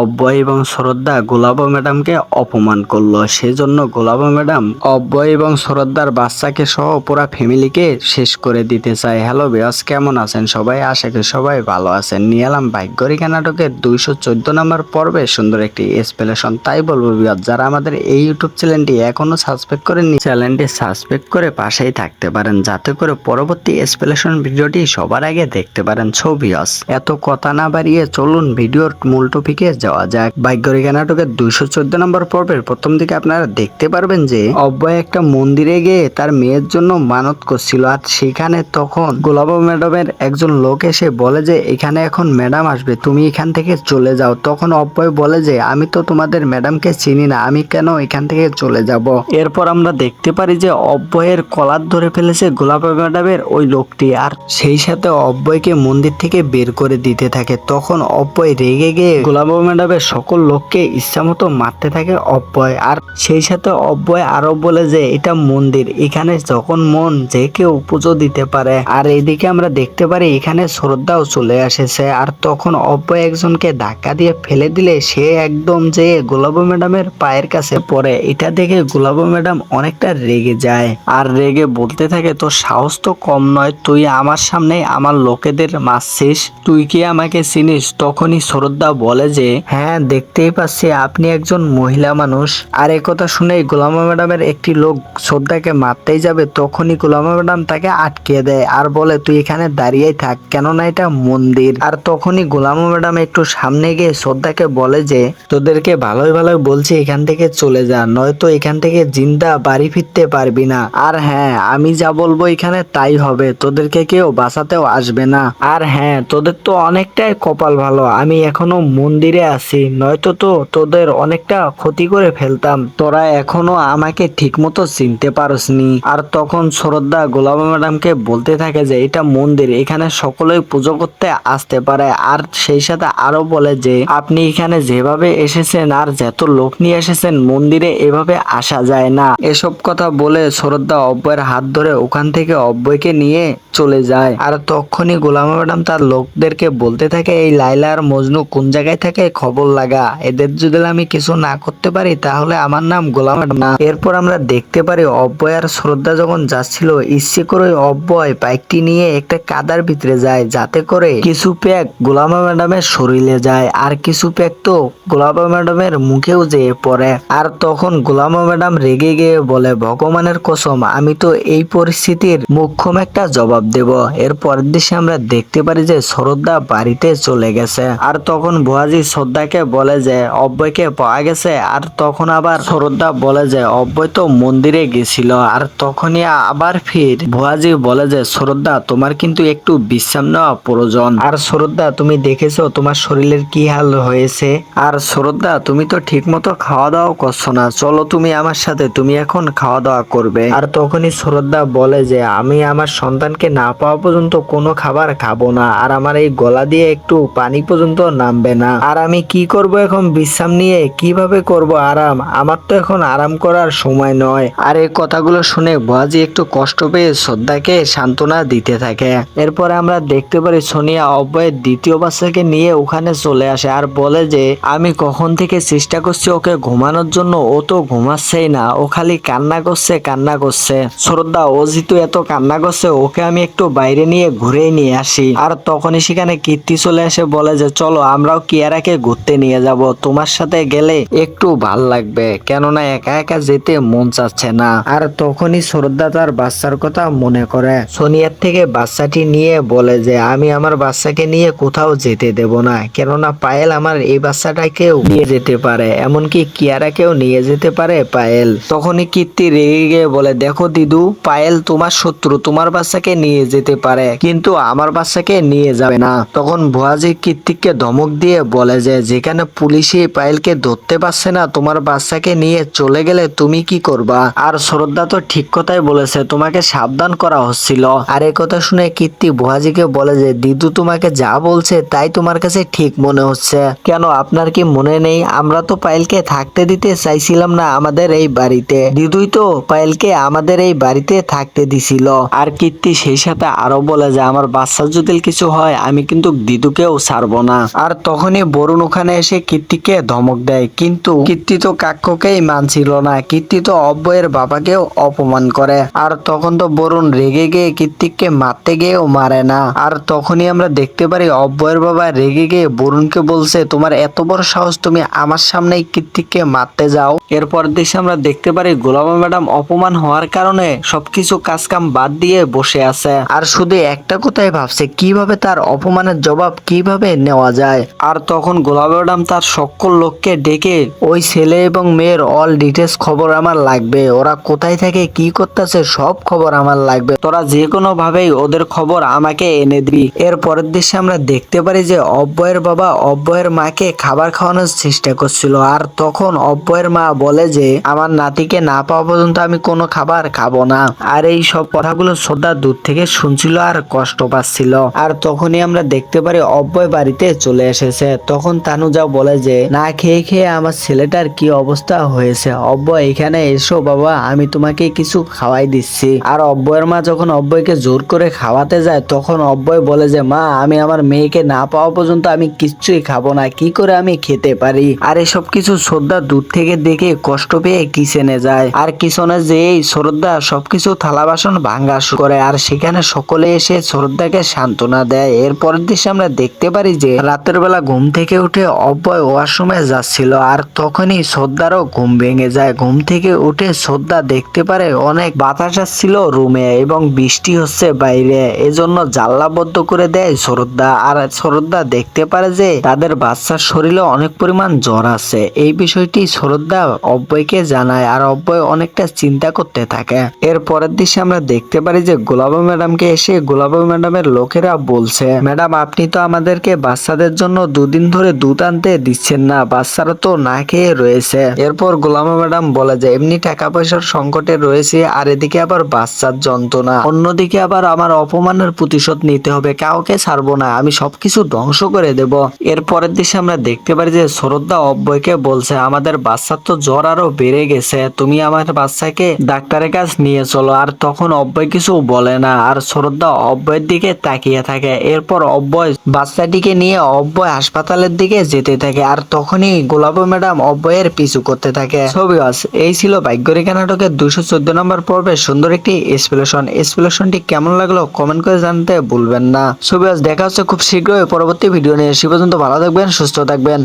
অব্যয় এবং শ্রদ্ধা গোলাপ ম্যাডামকে অপমান করলো। সেজন্য গোলাপ ম্যাডাম অব্যয় এবং শ্রদ্ধার বাচ্চাকে সহ পুরা ফ্যামিলিকে শেষ করে দিতে চায়। হ্যালো ভিউয়ার্স, কেমন আছেন সবাই? আশা করি সবাই ভালো আছেন। নিয়ে এলাম ভাগ্যরেখা নাটকের 214 নম্বর পর্বে সুন্দর একটি এক্সপ্লেনেশন। তাই বলবো ভিউয়ার্স, যারা আমাদের এই ইউটিউব চ্যানেলটি এখনো সাবস্ক্রাইব করেননি, চ্যানেলটি সাবস্ক্রাইব করে পাশেই থাকতে পারেন, যাতে করে পরবর্তী এক্সপ্লেনেশন ভিডিওটি সবার আগে দেখতে পারেন। সো ভিউয়ার্স, এত কথা না বাড়িয়ে চলুন ভিডিওর মূল টপিকে যাওয়া যাক। ভাগ্যরেখা নাটকের 214 নম্বর পর্বের প্রথম দিকে আপনারা দেখতে পারবেন যে অব্যয় একটা মন্দিরে গিয়ে তার মেয়ের জন্য মানত করছিল, আর সেখানে তখন গোলাপ ম্যাডামের একজন লোক এসে বলে যে এখানে এখন ম্যাডাম আসবে, তুমি এখান থেকে চলে যাও। তখন অব্যয় বলে যে আমি তো তোমাদের ম্যাডামকে চিনি না, আমি কেন এখান থেকে চলে যাব। এরপর আমরা দেখতে পারি যে অব্যয়ের কলার ধরে ফেলেছে গোলাপ ম্যাডামের ওই লোকটি, আর সেই সাথে অব্যয়কে মন্দির থেকে বের করে দিতে থাকে। তখন অব্যয় রেগে গিয়ে গোলাপ ম্যাডামের সকল লোককে ইচ্ছামতো মারতে থাকে অব্যয়। আর সেই সাথে অব্যয় আরো বলে যে এটা মন্দির, এখানে যখন মন যে কেউ পুজো দিতে পারে। আর এদিকে আমরা দেখতে পারি এখানে শ্রদ্ধাও চলে আসেছে, আর তখন অব্যয় একজনকে ধাক্কা দিয়ে ফেলে দিলে সে একদম যে গোলাপ ম্যাডামের পায়ের কাছে পড়ে। এটা দেখে গোলাপ ম্যাডাম অনেকটা রেগে যায়, আর রেগে বলতে থাকে তোর সাহস তো কম নয়, তুই আমার সামনে আমার লোকেদের মারছিস, তুই কি আমাকে চিনিস? তখনই শ্রদ্ধা বলে যে হ্যাঁ, দেখতেই পাচ্ছি আপনি একজন মহিলা মানুষ। আর একথা শুনে গোলাম ম্যাডামের একটি লোক শ্রদ্ধাকে মারতেই যাবে, তখনই গোলাম ম্যাডাম তাকে আটকে দেয় আর বলে তুই এখানে দাঁড়িয়েই থাক, কেননা এটা মন্দির। আর তখনই গোলাম ম্যাডাম একটু সামনে গিয়ে শ্রদ্ধাকে বলে যে তোদেরকে ভালোই ভালোই বলছি এখান থেকে চলে যা, নয়তো এখান থেকে জিন্দা বাড়ি ফিরতে পারবি না। আর হ্যাঁ, আমি যা বলবো এখানে তাই হবে, তোদেরকে কেউ বাঁচাতেও আসবে না। আর হ্যাঁ, তোদের তো অনেকটাই কপাল ভালো আমি এখনো মন্দিরে আছি, নয়তো তো তোদের অনেকটা ক্ষতি করে ফেলতাম, তোরা এখনো আমাকে ঠিক মতো চিনতে পারসনি। আর তখন শ্রদ্ধা গোলাপ ম্যাডামকে বলতে থাকে যে এটা মন্দির, এখানে সকলেই পুজো করতে আসতে পারে। আর সেই সাথে আরো বলে যে আপনি এখানে যেভাবে এসেছেন আর যত লোক নিয়ে এসেছেন মন্দিরে এভাবে আসা যায় না। এসব কথা বলে শ্রদ্ধা অব্যয়ের হাত ধরে ওখান থেকে অব্যয়কে নিয়ে চলে যায়। আর তখনই গোলাম ম্যাডাম তার লোকদেরকে বলতে থাকে এই লাইলা আর মজনু কোন জায়গায় থাকে খবর লাগা, এদের যদি আমি কিছু না করতে পারি তাহলে আমার নাম গোলাম ম্যাডাম না। এরপর আমরা দেখতে পারি অব্যয় আর শ্রদ্ধা যখন যাচ্ছিল, ইচ্ছে করে অব্যয় বাইকটি নিয়ে একটা কাদার ভিতরে যায়, যাতে করে কিছু প্যাক গোলাম ম্যাডামের শরীরে যায়, আর কিছু প্যাক তো গোলাপ ম্যাডামের মুখেও যেয়ে পড়ে। আর তখন গোলাম ম্যাডাম রেগে গিয়ে বলে ভগবানের কসম আমি তো এই পরিস্থিতির মুখ্যম একটা জবাব দেব। এর পরের দৃশ্যে আমরা দেখতে পারি যে শ্রদ্ধা বাড়িতে চলে গেছে, আর তখন ভুয়াজি শ্রদ্ধাকে বলে যে অব্যয়কে পাওয়া গেছে। আর তখন আবার শ্রদ্ধা বলে যে অব্যয় তো মন্দিরে গেছিল। আর তখনই আবার ফির ভুয়াজি বলে যে শ্রদ্ধা তোমার কিন্তু একটু বিশ্রাম নেওয়া প্রয়োজন। আর শ্রদ্ধা তুমি দেখেছো তোমার শরীরের কি হাল হয়েছে, আর শ্রদ্ধা তুমি তো ঠিক মতো খাওয়া দাওয়া করছো না, চলো তুমি আমার সাথে, তুমি এখন খাওয়া দাওয়া করবে। আর তখনই শ্রদ্ধা বলে যে আমি আমার সন্তানকে না পাওয়া পর্যন্ত কোনো খাবার খাবো না, আর আমার এই গলা দিয়ে একটু পানি পর্যন্ত নামবে না। আর আমি কি করব এখন বিশ্রাম নিয়ে, কিভাবে করব আরাম, আমার তো এখন আরাম করার সময় নয়। আর এই কথাগুলো শুনে ভুয়াজি একটু কষ্ট পেয়ে শ্রদ্ধাকে সান্ত্বনা দিতে থাকে। এরপরে আমরা দেখতে পারি সোনিয়া অব্যয়ের দ্বিতীয় বাচ্চাকে নিয়ে ওখানে চলে আসে, আর বলে যে আমি কখন থেকে চেষ্টা করছি ওকে ঘুমানোর জন্য, ও তো ঘুমাচ্ছেই না, ও খালি কান্না করছে কান্না করছে। শ্রদ্ধা ও যেহেতু এত কান্না করছে ওকে আমি একটু বাইরে নিয়ে ঘুরে নিয়ে আসি। আর তখনই সেখানে কীর্তি চলে আসে, বলে যে চলো আমরাও কিয়ারাকে ঘুরতে নিয়ে যাব, তোমার সাথে গেলে একটু ভাল লাগবে, কেননা একা একা যেতে মন চাচ্ছে না। আর তখনই শ্রদ্ধা তার বাচ্চার কথা মনে করে সোনিয়ার থেকে বাচ্চাটি নিয়ে বলে যে আমি আমার বাচ্চাকে নিয়ে কোথাও যেতে দেব না, কেননা পায়েল আমার এই বাচ্চাটাকেও নিয়ে যেতে পারে, এমনকি কিয়ারাকেও নিয়ে যেতে পারে পায়েল। তখনই কীর্তি রেগে গিয়ে বলে দেখো দিদু, পায়েল তোমার শত্রু, তোমার বাচ্চাকে নিয়ে যেতে পারে কিন্তু আমার বাচ্চাকে নিয়ে যাবে না। তখন ভুয়াজি কীর্তিকে ধমক দিয়ে বলে যে যেখানে পুলিশে পায়েলকে ধরতে পারছে না, তোমার বাচ্চাকে নিয়ে চলে গেলে তুমি কি করবা? আর শ্রদ্ধা তো ঠিক কথাই বলেছে, তোমাকে সাবধান করা হচ্ছিল। আর এই কথা শুনে কীর্তি ভুয়াজিকে বলে যে দিদু তোমাকে যা বলছে তাই তোমার কাছে ঠিক মনে হচ্ছে, কেন আপনার কি মনে নেই আমরা তো পায়েলকে থাকতে দিতে চাইছিলাম না আমাদের এই বাড়িতে, দিদুই তো পায়েলকে আমাদের এই বাড়িতে থাকতে দিছিল। আর কীর্তি সেই সাথে আরো বলে যে আমার বাচ্চার যদি কিছু হয় আমি কিন্তু দিদুকেও ছাড়বো না। আর তখনই বরুণ বরুণ ওখানে এসে কীর্তিকে ধমক দেয়, কিন্তু কীর্তি তো কাক্যকেই মানছিল না। কীর্তি তো অব্যয়ের বাবাকেও অপমান করে, আর তখন তো বরুণ রেগে গিয়ে কীর্তিককে মারতে গিয়েও মারে না। আর তখনই আমরা দেখতে পারি অব্যয়ের বাবা রেগে গিয়ে বরুণকে বলছে, তোমার এত বড় সাহস, তুমি আমার সামনেই কীর্তিককে মারতে যাও। এরপর দেশে আমরা দেখতে পারি গোলাপ ম্যাডাম অপমান হওয়ার কারণে সবকিছু কাজকাম বাদ দিয়ে বসে আছে, আর শুধু একটা কথাই ভাবছে কিভাবে তার অপমানের জবাব কিভাবে নেওয়া যায়। আর তখন গোলাপ ম্যাডাম তার সকল লোককে ডেকে, ওই ছেলে এবং মেয়ের অল ডিটেলস খবর আমার লাগবে, ওরা কোথায় থাকে কি করতেছে সব খবর আমার লাগবে, তোরা যে কোনো ভাবেই ওদের খবর আমাকে এনে দিবি। এর পরের দৃশ্যে আমরা দেখতে পারি যে অব্যয়ের বাবা অব্যয়ের মাকে খাবার খাওয়ানোর চেষ্টা করছিল, আর তখন অব্যয়ের মা বলে যে আমার নাতিকে না পাওয়া পর্যন্ত আমি কোনো খাবার খাবো না। আর এই সব কথাগুলো শ্রদ্ধা দূর থেকে শুনছিল আর কষ্ট পাচ্ছিল। আর তখনই আমরা দেখতে পারি অব্যয় বাড়িতে চলে এসেছে। তখন তানুজা বলে যে না খেয়ে খেয়ে আমার ছেলেটার কি অবস্থা হয়েছে, অব্যয় এখানে এসো বাবা, আমি তোমাকে কিছু খাওয়াই দিচ্ছি। আর অব্যয়ের মা যখন অব্যয়কে জোর করে খাওয়াতে যায়, তখন অব্যয় বলে যে মা, আমি আমার মেয়েকে না পাওয়া পর্যন্ত আমি কিচ্ছুই খাবো না, কি করে আমি খেতে পারি। আর এসব কিছু শ্রদ্ধা দূর থেকে দেখে কষ্ট পেয়ে কিচেনে যায়, আর কিচেনে যেই শ্রদ্ধা সবকিছু থালা বাসন ভাঙ্গা শুরু করে, আর সেখানে সকলে এসে শ্রদ্ধাকে সান্ত্বনা দেয়। এরপরের দৃশ্যে আমরা দেখতে পারি যে রাতের বেলা ঘুম থেকে উঠে অব্যয় ওয়াশরুমে যাচ্ছিল, আর তখনই শ্রদ্ধারও ঘুম ভেঙে যায়। ঘুম থেকে উঠে শ্রদ্ধা দেখতে পারে অনেক বাতাস আসছিল রুমে এবং বৃষ্টি হচ্ছে বাইরে, এজন্য জানলা বন্ধ করে দেয় শ্রদ্ধা। আর শ্রদ্ধা দেখতে পারে যে তাদের বাচ্চার শরীরে অনেক পরিমাণ জ্বর আছে। এই বিষয়টি শ্রদ্ধা অব্যয়কে জানায়, আর অব্যয় অনেকটা চিন্তা করতে থাকে। এর পরের দৃশ্যে আমরা দেখতে পারি যে গোলাপী ম্যাডামকে এসে গোলাপী ম্যাডামের লোকেরা বলছে, ম্যাডাম আপনি তো আমাদেরকে বাচ্চাদের জন্য দুদিন ধরে দুধ আনতে দিচ্ছেন না, বাচ্চারা তো না খেয়ে রয়েছে। এরপর গোলাপী ম্যাডাম বলে যে এমনি টাকা পয়সার সংকটে রয়েছে, আর এদিকে আবার বাচ্চার যন্ত্রণা, অন্যদিকে আবার আমার অপমানের প্রতিশোধ নিতে হবে, কাউকে ছাড়বো না, আমি সবকিছু ধ্বংস করে দেব। এর পরের দৃশ্যে আমরা দেখতে পারি যে শ্রদ্ধা অব্যয়কে বলছে আমাদের বাচ্চার তো জ্বর আরো বেড়ে গেছে, তুমি আমার বাচ্চাকে ডাক্তারের কাছে নিয়ে চলো। আর তখন অব্যয় কিছু বলে না, আর শ্রদ্ধা অব্যয়ের দিকে তাকিয়ে থাকে। এরপর অব্যয় বাচ্চাটিকে নিয়ে অব্যয় হাসপাতালের দিকে যেতে থাকে, আর তখনই গোলাপ ম্যাডাম অব্যয়ের পিছু করতে থাকে। ছবিওয়াস, এই ছিল ভাগ্যরেখা নাটকের 214 নম্বর পর্বের সুন্দর একটি এক্সপ্লেনেশনটি কেমন লাগলো কমেন্ট করে জানতে ভুলবেন না। ছবিওয়াস, দেখা হচ্ছে খুব শীঘ্রই পরবর্তী ভিডিও নিয়ে। সে পর্যন্ত ভালো থাকবেন, সুস্থ থাকবেন।